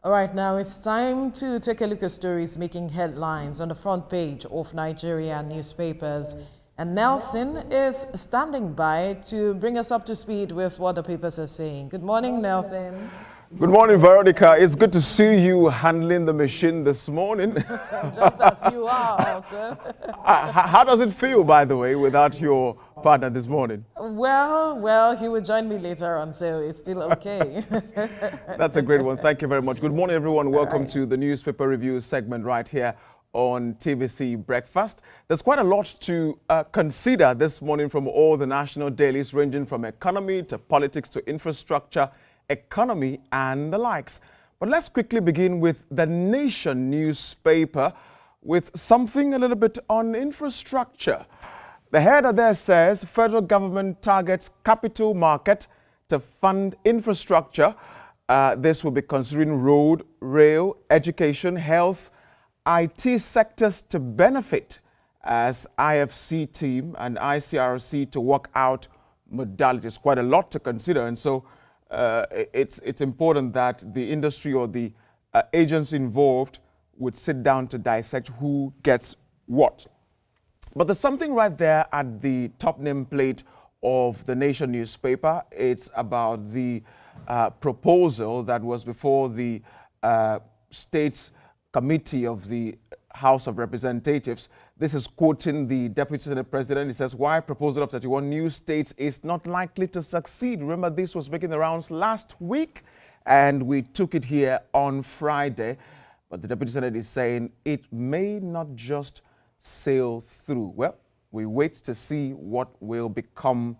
All right, now it's time to take a look at stories making headlines on the front page of Nigeria newspapers. And Nelson is standing by to bring us up to speed with what the papers are saying. Good morning, Nelson. Good morning, Veronica. It's good to see you handling the machine this morning. Just as you are also. How does it feel, by the way, without your partner this morning? Well, he will join me later on, so it's still okay. That's a great one. Thank you very much. Good morning, everyone. Welcome to the newspaper review segment right here on TVC Breakfast. There's quite a lot to consider this morning from all the national dailies, ranging from economy to politics to infrastructure, economy and the likes. But let's quickly begin with the Nation newspaper with something a little bit on infrastructure. The header there says federal government targets capital market to fund infrastructure. This will be considering road, rail, education, health, IT sectors to benefit as IFC team and ICRC to work out modalities. Quite a lot to consider, and so it's important that the industry or the agents involved would sit down to dissect who gets what. But there's something right there at the top nameplate of the Nation newspaper. It's about the proposal that was before the States Committee of the House of Representatives. This is quoting the Deputy Senate President. He says, why proposal of 31 new states is not likely to succeed. Remember, this was making the rounds last week, and we took it here on Friday. But the Deputy Senate is saying it may not just sail through. Well, we wait to see what will become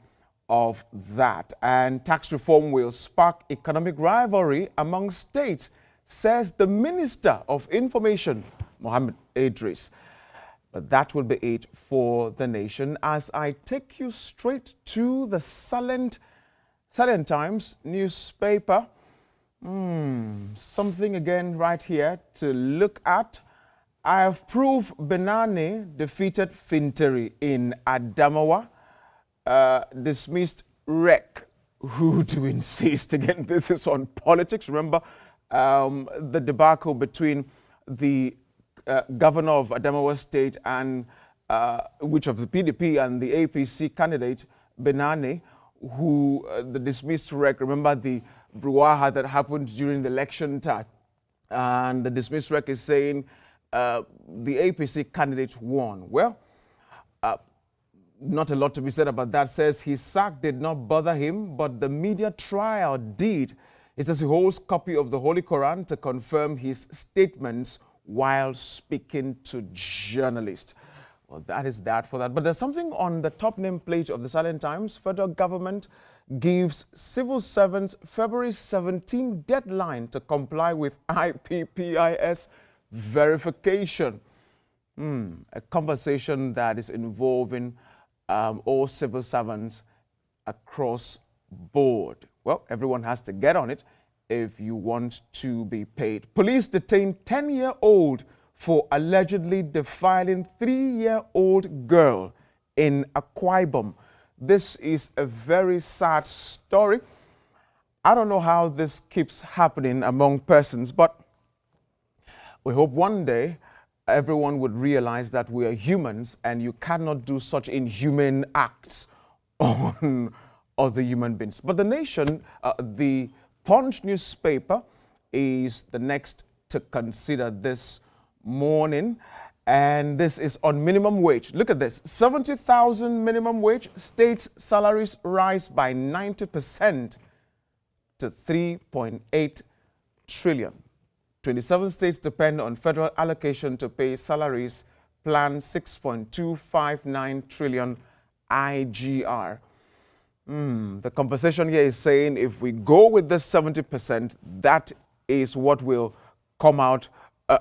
of that. And tax reform will spark economic rivalry among states, says the Minister of Information, Mohammed Idris. But that will be it for the Nation as I take you straight to the Silent Times newspaper. Something again right here to look at. I have proved Benani defeated Finteri in Adamawa. Dismissed REC. Who to insist again? This is on politics. Remember the debacle between the governor of Adamawa State and which of the PDP and the APC candidate Benani, who the dismissed REC. Remember the brouhaha that happened during the election time, and the dismissed REC is saying the APC candidate won. Well, not a lot to be said about that. Says his sack did not bother him, but the media trial did. It says he holds copy of the Holy Quran to confirm his statements while speaking to journalists. Well, that is that for that. But there's something on the top nameplate of the Silent Times. Federal government gives civil servants February 17 deadline to comply with IPPIS verification. A conversation that is involving all civil servants across board. Well, everyone has to get on it if you want to be paid. Police detained 10-year-old for allegedly defiling 3-year-old girl in Akwa Ibom. This is a very sad story. I don't know how this keeps happening among persons, but we hope one day everyone would realize that we are humans and you cannot do such inhumane acts on other human beings. But the Nation, the Punch newspaper is the next to consider this morning, and this is on minimum wage. Look at this, 70,000 minimum wage, states salaries rise by 90% to 3.8 trillion. 27 states depend on federal allocation to pay salaries, plan 6.259 trillion IGR. The conversation here is saying if we go with this 70%, that is what will come out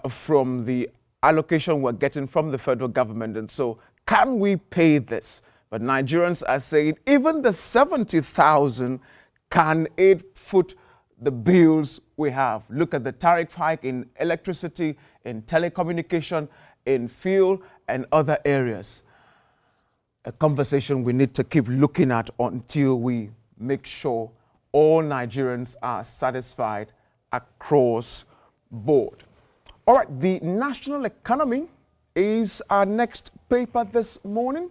from the allocation we're getting from the federal government. And so can we pay this? But Nigerians are saying even the 70,000, can it foot the bills we have? Look at the tariff hike in electricity, in telecommunication, in fuel and other areas. A conversation we need to keep looking at until we make sure all Nigerians are satisfied across board. All right, the national economy is our next paper this morning.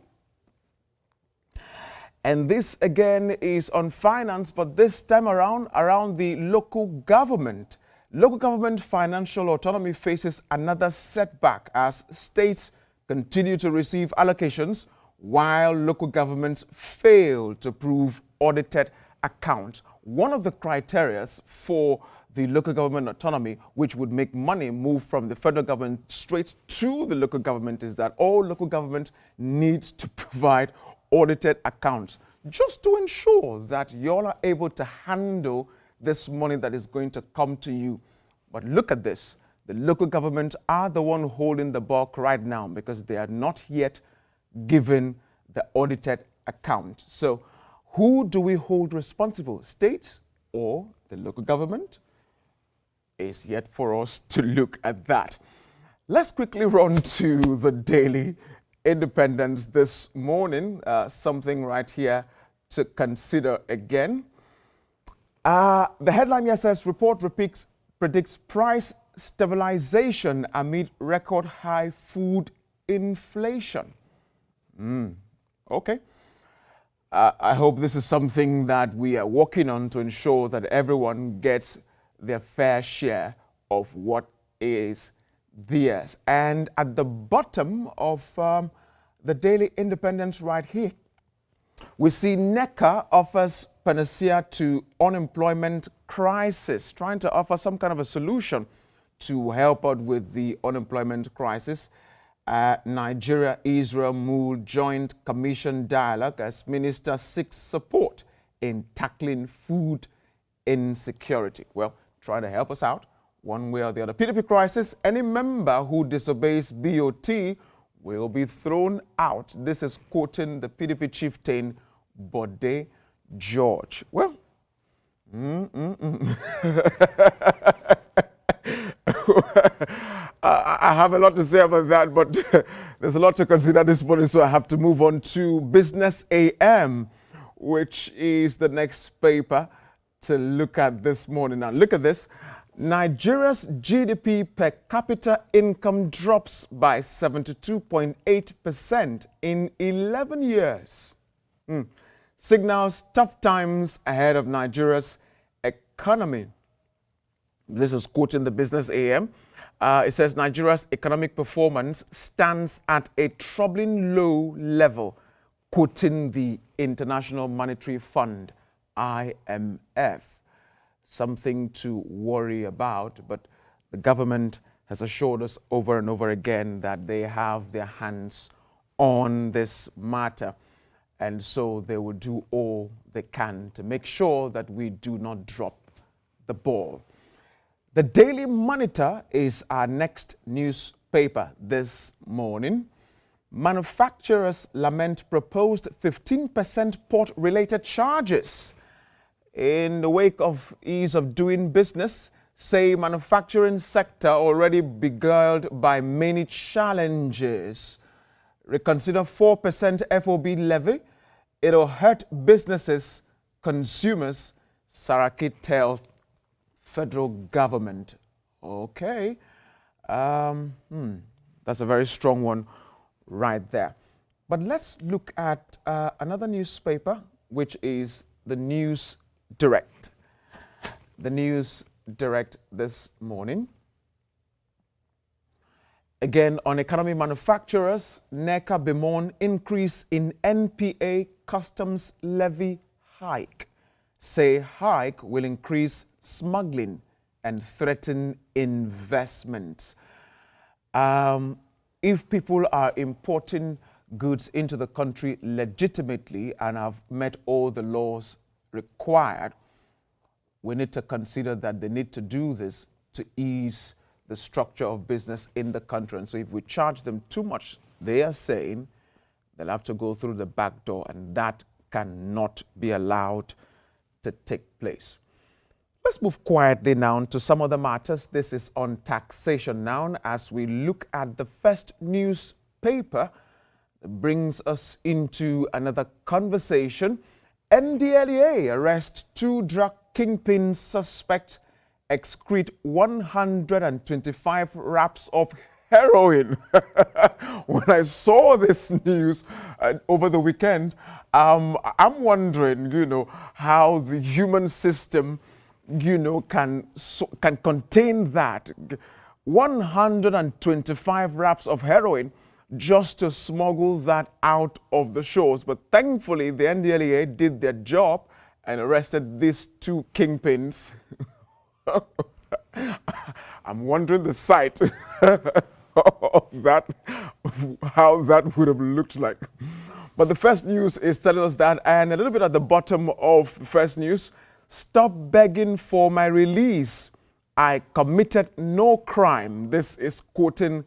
And this again is on finance, but this time around the local government. Local government financial autonomy faces another setback as states continue to receive allocations while local governments fail to prove audited accounts. One of the criteria for the local government autonomy, which would make money move from the federal government straight to the local government, is that all local government needs to provide audited accounts just to ensure that you all are able to handle this money that is going to come to you. But look at this. The local government are the one holding the bulk right now because they are not yet given the audited account. So who do we hold responsible? States or the local government? Is yet for us to look at that. Let's quickly run to the Daily Independent this morning. Something right here to consider again. The headline here says, report predicts price stabilization amid record high food inflation. Okay. I hope this is something that we are working on to ensure that everyone gets their fair share of what is theirs. And at the bottom of the Daily Independent right here, we see NECA offers panacea to unemployment crisis, trying to offer some kind of a solution to help out with the unemployment crisis. Nigeria-Israel MOOL Joint Commission dialogue as minister seeks support in tackling food insecurity. Well, trying to help us out one way or the other. PDP crisis, any member who disobeys BOT will be thrown out. This is quoting the PDP chieftain, Bode George. Well, I have a lot to say about that, but there's a lot to consider this morning, so I have to move on to Business AM, which is the next paper to look at this morning. Now, look at this. Nigeria's GDP per capita income drops by 72.8% in 11 years. Signals tough times ahead of Nigeria's economy. This is quoting the Business AM. It says Nigeria's economic performance stands at a troubling low level, quoting the International Monetary Fund, IMF. Something to worry about, but the government has assured us over and over again that they have their hands on this matter, and so they will do all they can to make sure that we do not drop the ball. The Daily Monitor is our next newspaper this morning. Manufacturers lament proposed 15% port-related charges. In the wake of ease of doing business, say manufacturing sector already beguiled by many challenges. Reconsider 4% FOB levy. It'll hurt businesses, consumers, Saraki tells federal government. Okay. That's a very strong one right there. But let's look at another newspaper, which is the News Direct. The News Direct this morning. Again, on economy manufacturers, NECA bemoan increase in NPA customs levy hike. Say hike will increase smuggling and threaten investments. If people are importing goods into the country legitimately and have met all the laws required, we need to consider that they need to do this to ease the structure of business in the country. And so if we charge them too much, they are saying they'll have to go through the back door, and that cannot be allowed to take place. Let's move quietly now to some other matters. This is on taxation now, as we look at the first newspaper that brings us into another conversation. NDLEA arrests 2 drug kingpin suspect excrete 125 wraps of heroin. When I saw this news over the weekend, I'm wondering, how the human system, can contain that. 125 wraps of heroin just to smuggle that out of the shores. But thankfully, the NDLEA did their job and arrested these two kingpins. I'm wondering the sight of that, how that would have looked like. But the first news is telling us that, and a little bit at the bottom of the first news, stop begging for my release. I committed no crime. This is quoting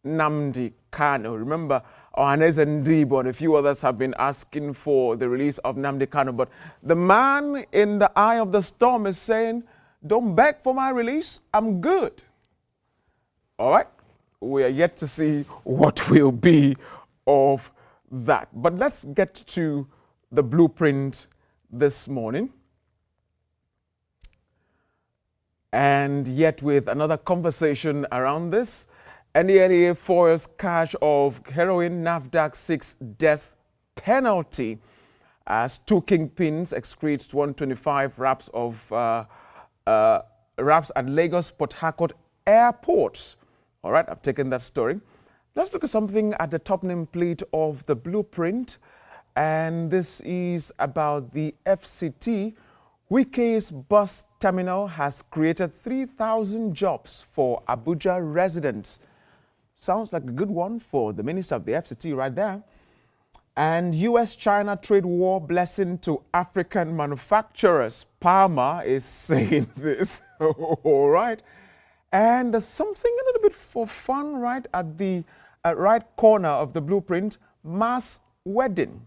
Nnamdi Kanu. Remember, Ohanes Ndibo and a few others have been asking for the release of Nnamdi Kanu. But the man in the eye of the storm is saying, don't beg for my release. I'm good. All right. We are yet to see what will be of that. But let's get to the blueprint this morning. And yet with another conversation around this, NDLEA foils cache of heroin, NAFDAC 6 death penalty as two kingpins excrete 125 wraps of wraps at Lagos Port Harcourt airports. All right, I've taken that story. Let's look at something at the top nameplate of the blueprint. And this is about the FCT. Wike's bus terminal has created 3,000 jobs for Abuja residents. Sounds like a good one for the minister of the FCT right there. And US-China trade war blessing to African manufacturers. Palmer is saying this. All right. And there's something a little bit for fun right at the right corner of the blueprint. Mass wedding.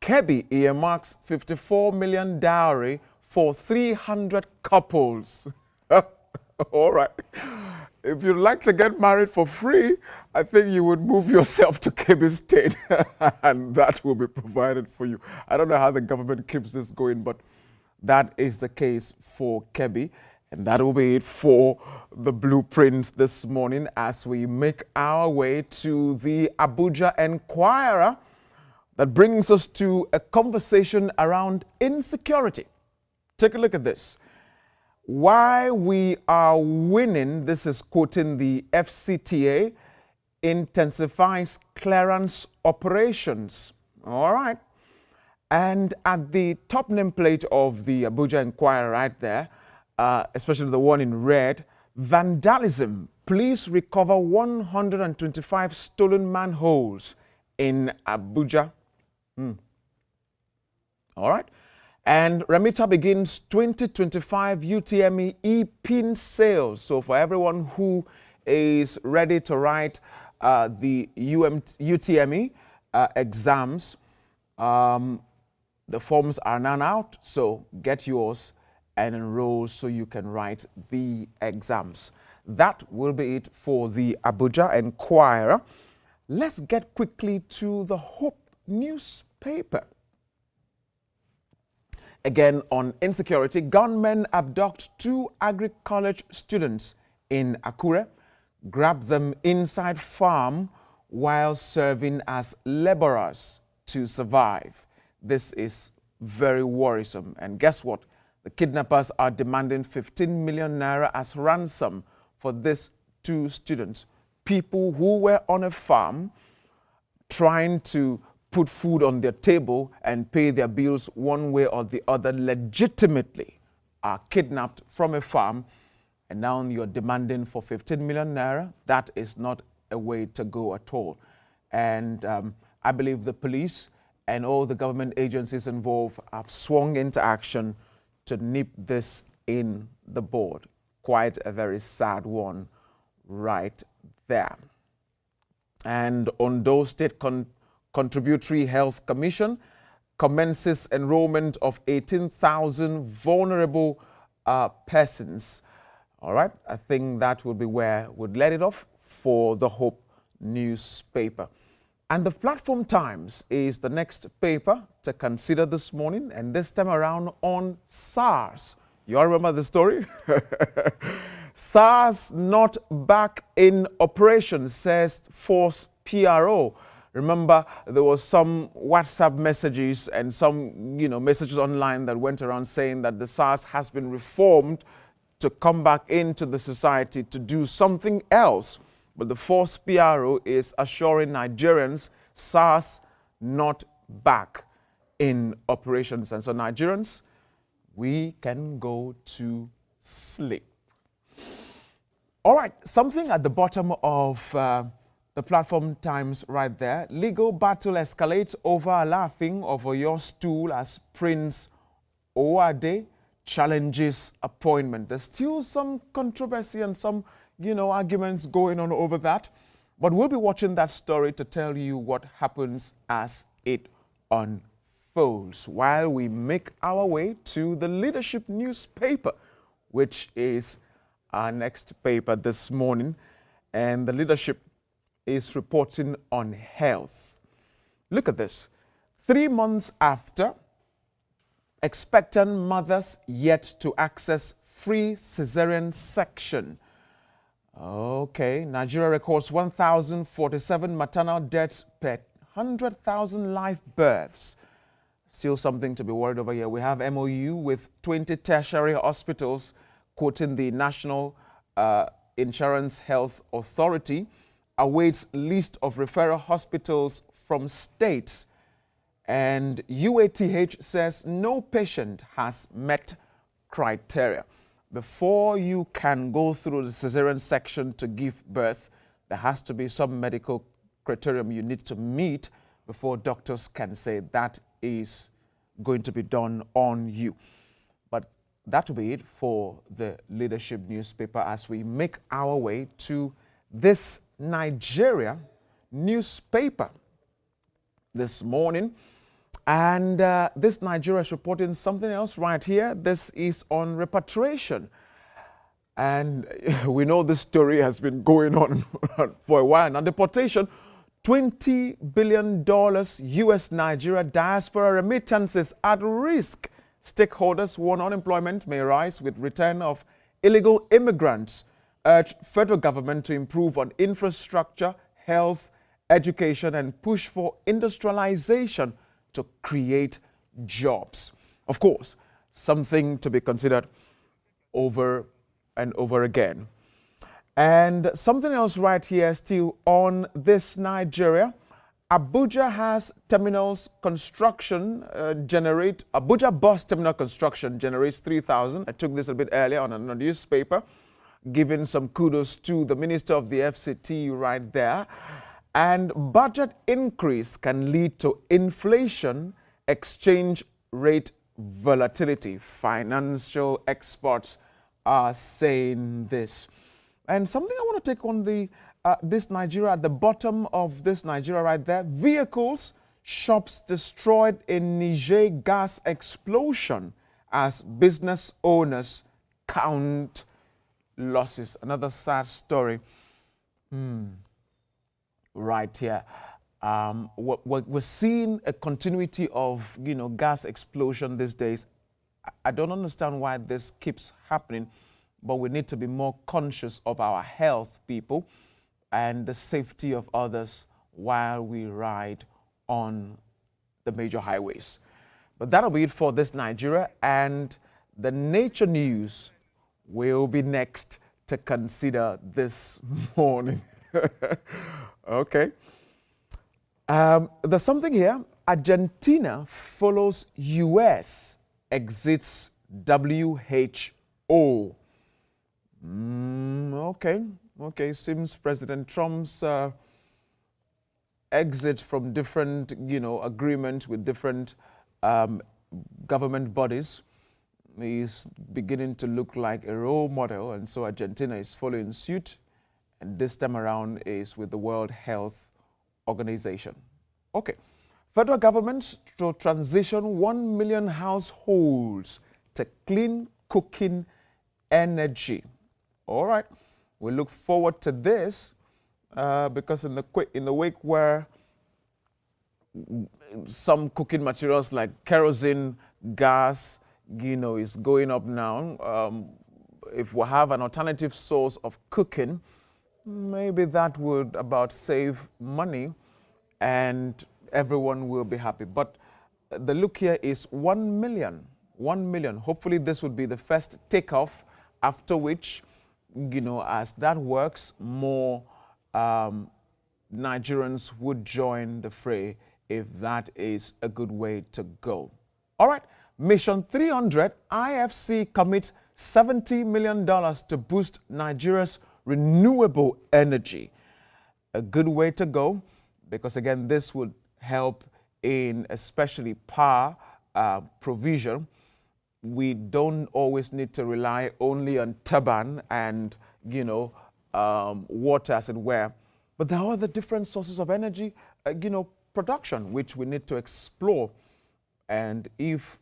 Kebbi earmarks 54 million dowry for 300 couples. All right. If you'd like to get married for free, I think you would move yourself to Kebbi State and that will be provided for you. I don't know how the government keeps this going, but that is the case for Kebbi. And that will be it for the blueprint this morning as we make our way to the Abuja Enquirer. That brings us to a conversation around insecurity. Take a look at this. Why we are winning, this is quoting the FCTA, intensifies clearance operations. All right. And at the top nameplate of the Abuja Enquirer right there, especially the one in red, vandalism. Police recover 125 stolen manholes in Abuja. All right. And Remita begins 2025 UTME e-pin sales. So for everyone who is ready to write the UTME exams, the forms are now out. So get yours and enroll so you can write the exams. That will be it for the Abuja Enquirer. Let's get quickly to the Hope newspaper. Again, on insecurity, gunmen abduct 2 agri-college students in Akure, grab them inside farm while serving as laborers to survive. This is very worrisome. And guess what? The kidnappers are demanding 15 million naira as ransom for these 2 students, people who were on a farm trying to put food on their table and pay their bills one way or the other legitimately, are kidnapped from a farm, and now you're demanding for 15 million naira. That is not a way to go at all. And I believe the police and all the government agencies involved have swung into action to nip this in the bud. Quite a very sad one right there. And Ondo State Contributory Health Commission commences enrollment of 18,000 vulnerable persons. All right, I think that will be where we'd let it off for the Hope newspaper. And the Platform Times is the next paper to consider this morning, and this time around on SARS. You all remember the story? SARS not back in operation, says Force PRO. Remember, there was some WhatsApp messages and some, messages online that went around saying that the SARS has been reformed to come back into the society to do something else. But the Force PRO is assuring Nigerians SARS not back in operations. And so Nigerians, we can go to sleep. All right, something at the bottom of the platform Times right there. Legal battle escalates over laughing over your stool as Prince Oade challenges appointment. There's still some controversy and some, arguments going on over that. But we'll be watching that story to tell you what happens as it unfolds while we make our way to the Leadership newspaper, which is our next paper this morning. And the Leadership is reporting on health. Look at this. 3 months after, expectant mothers yet to access free cesarean section. Okay, Nigeria records 1,047 maternal deaths per 100,000 live births. Still something to be worried over here. We have MOU with 20 tertiary hospitals, quoting the National Insurance Health Authority, awaits list of referral hospitals from states. And UATH says no patient has met criteria. Before you can go through the cesarean section to give birth, there has to be some medical criterion you need to meet before doctors can say that is going to be done on you. But that will be it for the Leadership newspaper as we make our way to this Nigeria newspaper this morning. And this Nigeria is reporting something else right here. This is on repatriation. And we know this story has been going on for a while. Now, deportation, $20 billion U.S. Nigeria diaspora remittances at risk. Stakeholders warn unemployment may rise with return of illegal immigrants. Urge federal government to improve on infrastructure, health, education, and push for industrialization to create jobs. Of course, something to be considered over and over again. And something else right here still on this Nigeria. Abuja has terminals construction Abuja bus terminal construction generates 3,000. I took this a bit earlier on a newspaper, giving some kudos to the Minister of the FCT right there. And budget increase can lead to inflation, exchange rate volatility. Financial experts are saying this. And something I want to take on this Nigeria, at the bottom of this Nigeria right there. Vehicles, shops destroyed in Niger gas explosion as business owners count losses. Another sad story. Right here. We're seeing a continuity of, gas explosion these days. I don't understand why this keeps happening, but we need to be more conscious of our health, people, and the safety of others while we ride on the major highways. But that'll be it for this Nigeria, and the Nature News will be next to consider this morning. Okay. There's something here. Argentina follows US, exits WHO. Okay. Seems President Trump's exit from different, agreement with different government bodies is beginning to look like a role model, and so Argentina is following suit. And this time around is with the World Health Organization. Okay. Federal government to transition 1 million households to clean cooking energy. All right. We look forward to this because in the wake where some cooking materials like kerosene, gas, is going up now. If we have an alternative source of cooking, maybe that would about save money and everyone will be happy. But the look here is 1 million. 1 million. Hopefully this would be the first takeoff, after which, as that works, more Nigerians would join the fray if that is a good way to go. All right, Mission 300, IFC commits $70 million to boost Nigeria's renewable energy. A good way to go, because again, this would help in especially power provision. We don't always need to rely only on turbine and, water, as it were. But there are other different sources of energy, production, which we need to explore. And if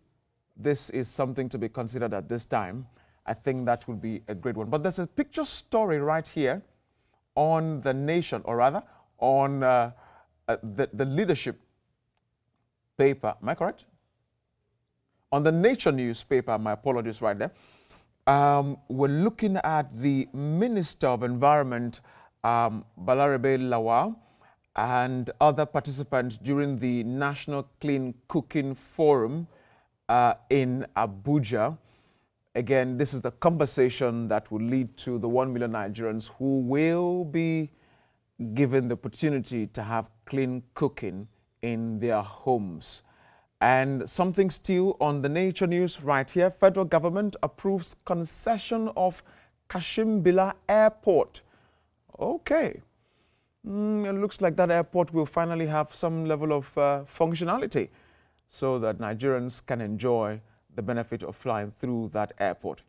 this is something to be considered at this time, I think that will be a great one. But there's a picture story right here on The Nation, or rather on the leadership paper. Am I correct? On the Nature newspaper, my apologies right there. We're looking at the Minister of Environment, Balarabe Lawal, and other participants during the National Clean Cooking Forum in Abuja. Again, this is the conversation that will lead to the 1 million Nigerians who will be given the opportunity to have clean cooking in their homes. And something still on the Nature News right here. Federal government approves concession of Kashimbila Airport. Okay. It looks like that airport will finally have some level of functionality so that Nigerians can enjoy the benefit of flying through that airport.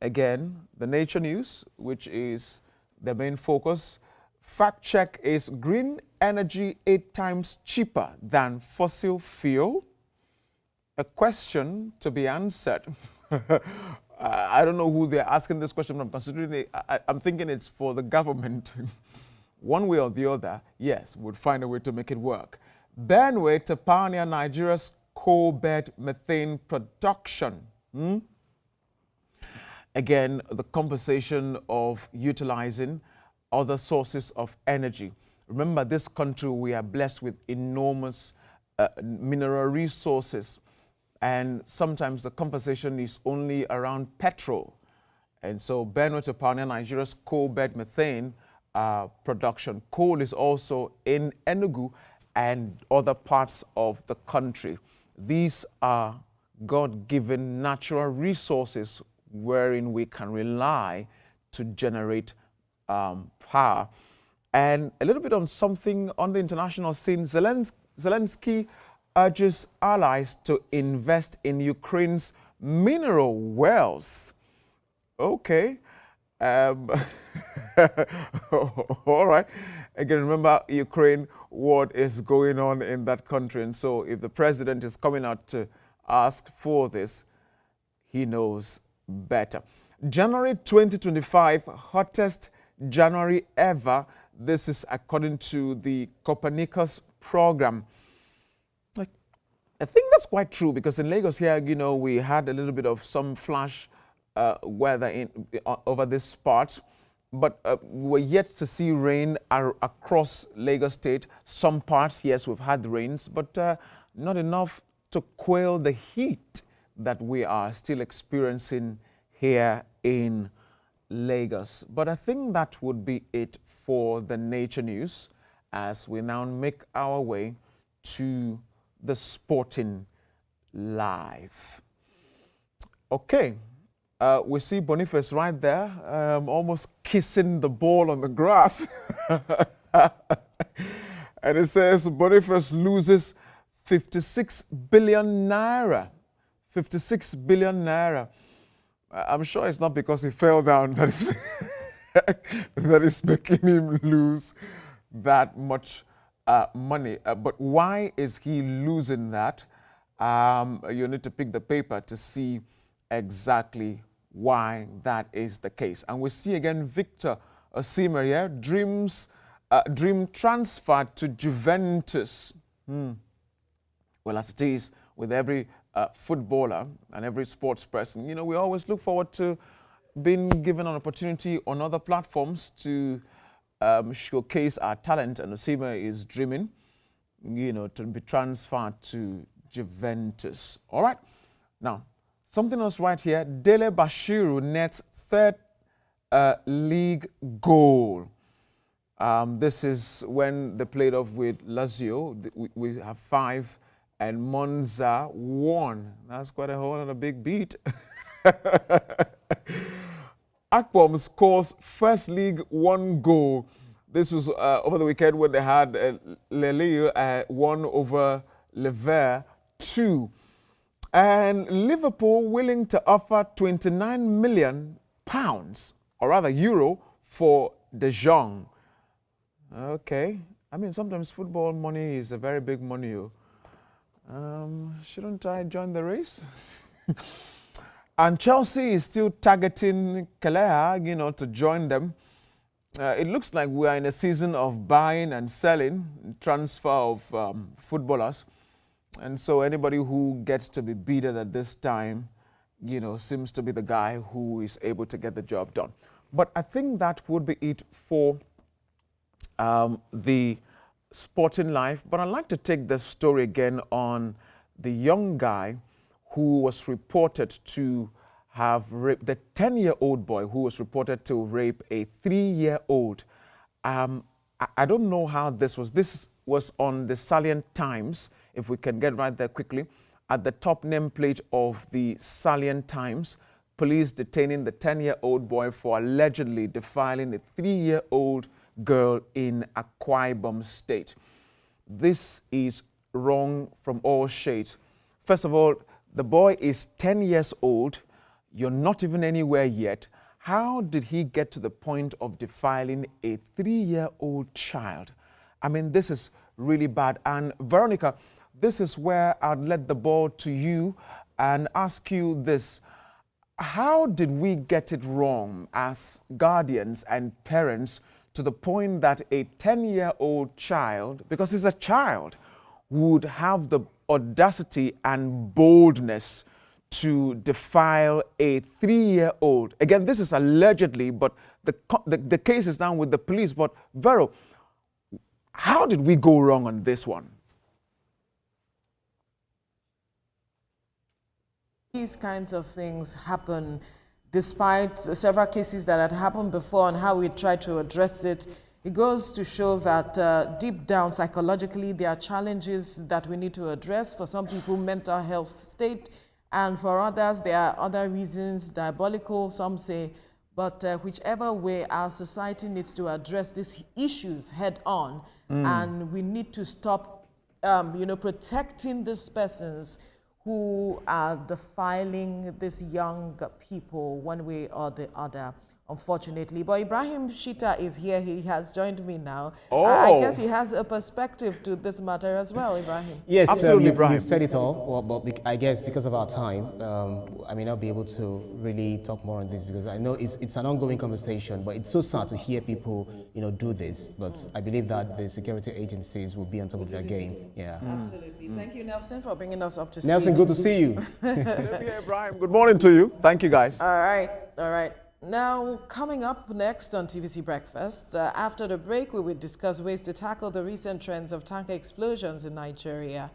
Again, the Nature News, which is the main focus. Fact check: is green energy 8 times cheaper than fossil fuel? A question to be answered. I don't know who they're asking this question, but I'm considering it, I'm thinking it's for the government. One way or the other, yes, would find a way to make it work. Benue to pioneer Nigeria's coal bed methane production. Again, the conversation of utilizing other sources of energy. Remember, this country, we are blessed with enormous mineral resources. And sometimes the conversation is only around petrol. And so Benue to pioneer Nigeria's coal bed methane production. Coal is also in Enugu and other parts of the country. These are God-given natural resources wherein we can rely to generate power. And a little bit on something on the international scene. Zelensky urges allies to invest in Ukraine's mineral wealth. Okay. All right. Again, remember Ukraine, what is going on in that country. And so if the president is coming out to ask for this, he knows better. January 2025, hottest January ever. This is according to the Copernicus program. I think that's quite true, because in Lagos here, we had a little bit of some flash weather over this part, but we're yet to see rain across Lagos State. Some parts, yes, we've had rains, but not enough to quell the heat that we are still experiencing here in Lagos. But I think that would be it for the Nature News as we now make our way to the Sporting Live. Okay, we see Boniface right there, almost kissing the ball on the grass. And it says Boniface loses 56 billion naira. 56 billion naira. I'm sure it's not because he fell down that is, that is making him lose that much money. But why is he losing that? You need to pick the paper to see exactly why that is the case. And we see again Victor Osimhen here, dream transfer to Juventus. Well, as it is with every footballer and every sports person, you know, we always look forward to being given an opportunity on other platforms to showcase our talent. And Osima is dreaming, you know, to be transferred to Juventus. All right. Now, something else right here. Dele Bashiru nets third league goal. This is when they played off with Lazio. We have 5 and Monza 1. That's quite a whole other big beat. Akpom scores first league 1 goal. This was over the weekend when they had Lille 1 over Lever 2. And Liverpool willing to offer £29 million, or rather euro, for De Jong. Okay. I mean, sometimes football money is a very big money. Shouldn't I join the race? And Chelsea is still targeting Kelleher, you know, to join them. It looks like we are in a season of buying and selling, transfer of footballers. And so anybody who gets to be bidder at this time, you know, seems to be the guy who is able to get the job done. But I think that would be it for the sporting life. But I'd like to take this story again on the young guy who was reported to have raped, the 10-year-old boy who was reported to rape a 3-year-old. I don't know how this was. This was on the Salient Times, if we can get right there quickly. At the top nameplate of the Salient Times, police detaining the 10-year-old boy for allegedly defiling a 3-year-old girl in Akwa Ibom State. This is wrong from all shades. First of all, the boy is 10 years old. You're not even anywhere yet. How did he get to the point of defiling a 3-year-old child? I mean, this is really bad. And Veronica, this is where I'd let the ball to you and ask you this. How did we get it wrong as guardians and parents to the point that a 10-year-old child, because he's a child, would have the audacity and boldness to defile a 3-year-old? Again, this is allegedly, but the case is now with the police. But Vero, how did we go wrong on this one? These kinds of things happen despite several cases that had happened before and how we try to address it. It goes to show that deep down psychologically there are challenges that we need to address. For some people, mental health state, and for others there are other reasons, diabolical, some say. But whichever way, our society needs to address these issues head on, and we need to stop protecting these persons who are defiling these young people one way or the other, unfortunately. But Ibrahim Shita is here. He has joined me now. Oh. I guess he has a perspective to this matter as well, Ibrahim. Yes, absolutely, Ibrahim. You've said it all, well, but I guess because of our time, I may not be able to really talk more on this because I know it's an ongoing conversation, but it's so sad to hear people, do this. But I believe that the security agencies will be on top of their game. Yeah. Absolutely. Thank you, Nelson, for bringing us up to speed. Nelson, good to see you. Ibrahim, good morning to you. Thank you, guys. All right. Now, coming up next on TVC Breakfast, after the break, we will discuss ways to tackle the recent trends of tanker explosions in Nigeria.